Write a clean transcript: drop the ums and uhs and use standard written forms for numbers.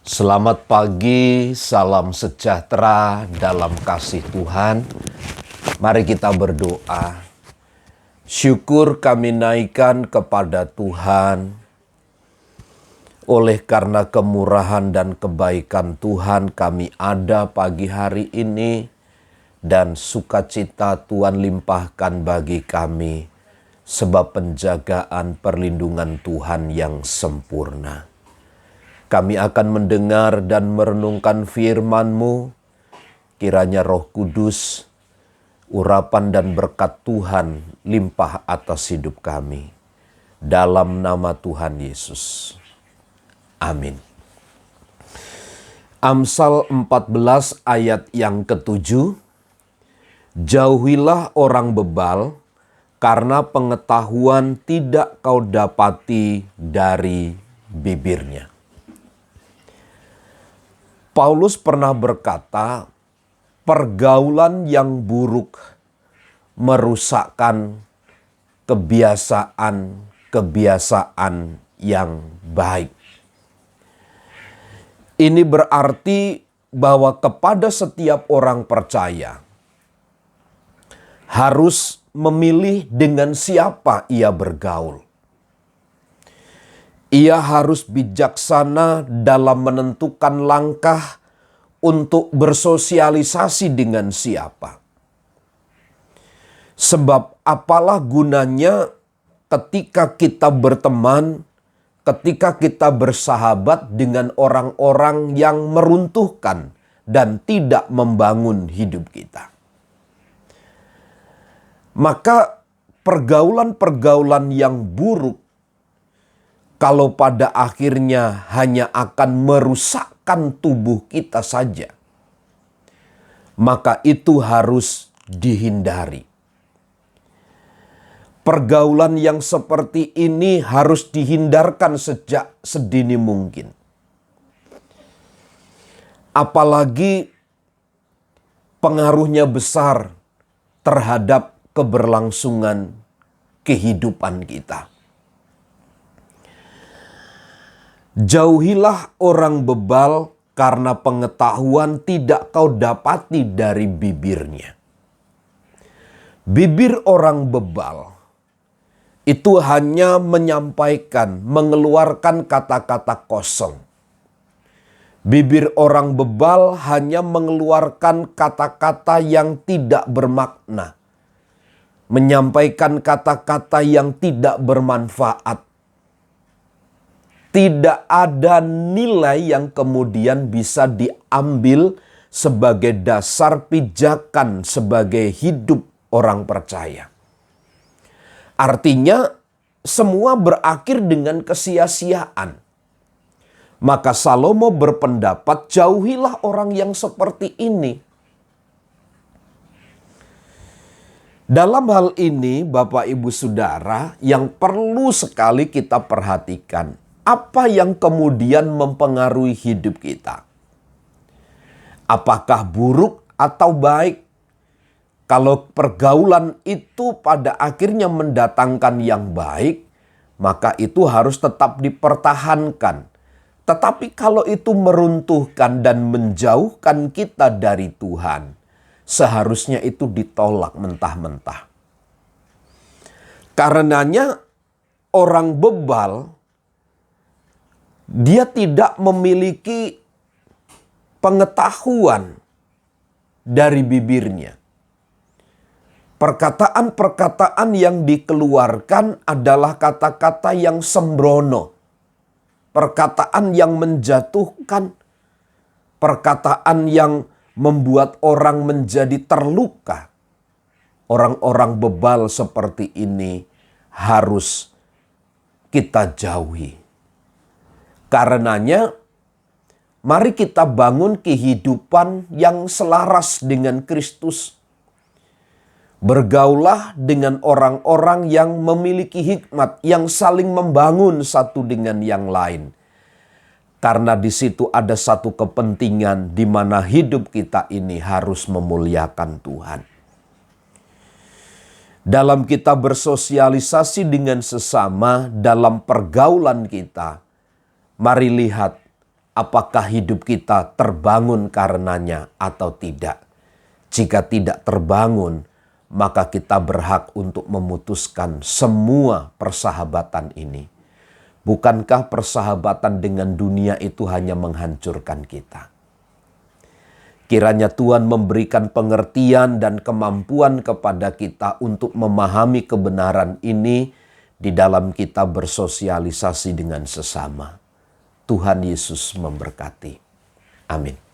Selamat pagi, salam sejahtera dalam kasih Tuhan. Mari kita berdoa. Syukur kami naikkan kepada Tuhan. Oleh karena kemurahan dan kebaikan Tuhan kami ada pagi hari ini. Dan sukacita Tuhan limpahkan bagi kami. Sebab penjagaan perlindungan Tuhan yang sempurna. Kami akan mendengar dan merenungkan firman-Mu, kiranya Roh Kudus, urapan dan berkat Tuhan limpah atas hidup kami. Dalam nama Tuhan Yesus. Amin. Amsal 14 ayat yang ke-7. Jauhilah orang bebal, karena pengetahuan tidak kau dapati dari bibirnya. Paulus pernah berkata, pergaulan yang buruk merusakkan kebiasaan yang baik. Ini berarti bahwa kepada setiap orang percaya harus memilih dengan siapa ia bergaul. Ia harus bijaksana dalam menentukan langkah untuk bersosialisasi dengan siapa. Sebab apalah gunanya ketika kita berteman, ketika kita bersahabat dengan orang-orang yang meruntuhkan dan tidak membangun hidup kita. Maka pergaulan-pergaulan yang buruk kalau pada akhirnya hanya akan merusakkan tubuh kita saja, maka itu harus dihindari. Pergaulan yang seperti ini harus dihindarkan sejak sedini mungkin. Apalagi pengaruhnya besar terhadap keberlangsungan kehidupan kita. Jauhilah orang bebal karena pengetahuan tidak kau dapati dari bibirnya. Bibir orang bebal itu hanya menyampaikan, mengeluarkan kata-kata kosong. Bibir orang bebal hanya mengeluarkan kata-kata yang tidak bermakna. Menyampaikan kata-kata yang tidak bermanfaat. Tidak ada nilai yang kemudian bisa diambil sebagai dasar pijakan sebagai hidup orang percaya. Artinya semua berakhir dengan kesia-siaan. Maka Salomo berpendapat jauhilah orang yang seperti ini. Dalam hal ini Bapak Ibu Saudara yang perlu sekali kita perhatikan. Apa yang kemudian mempengaruhi hidup kita? Apakah buruk atau baik? Kalau pergaulan itu pada akhirnya mendatangkan yang baik, maka itu harus tetap dipertahankan. Tetapi kalau itu meruntuhkan dan menjauhkan kita dari Tuhan, seharusnya itu ditolak mentah-mentah. Karenanya orang bebal, dia tidak memiliki pengetahuan dari bibirnya. Perkataan-perkataan yang dikeluarkan adalah kata-kata yang sembrono. Perkataan yang menjatuhkan. Perkataan yang membuat orang menjadi terluka. Orang-orang bebal seperti ini harus kita jauhi. Karenanya, mari kita bangun kehidupan yang selaras dengan Kristus. Bergaulah dengan orang-orang yang memiliki hikmat, yang saling membangun satu dengan yang lain. Karena di situ ada satu kepentingan di mana hidup kita ini harus memuliakan Tuhan. Dalam kita bersosialisasi dengan sesama, dalam pergaulan kita, mari lihat apakah hidup kita terbangun karenanya atau tidak. Jika tidak terbangun, maka kita berhak untuk memutuskan semua persahabatan ini. Bukankah persahabatan dengan dunia itu hanya menghancurkan kita? Kiranya Tuhan memberikan pengertian dan kemampuan kepada kita untuk memahami kebenaran ini di dalam kita bersosialisasi dengan sesama. Tuhan Yesus memberkati. Amin.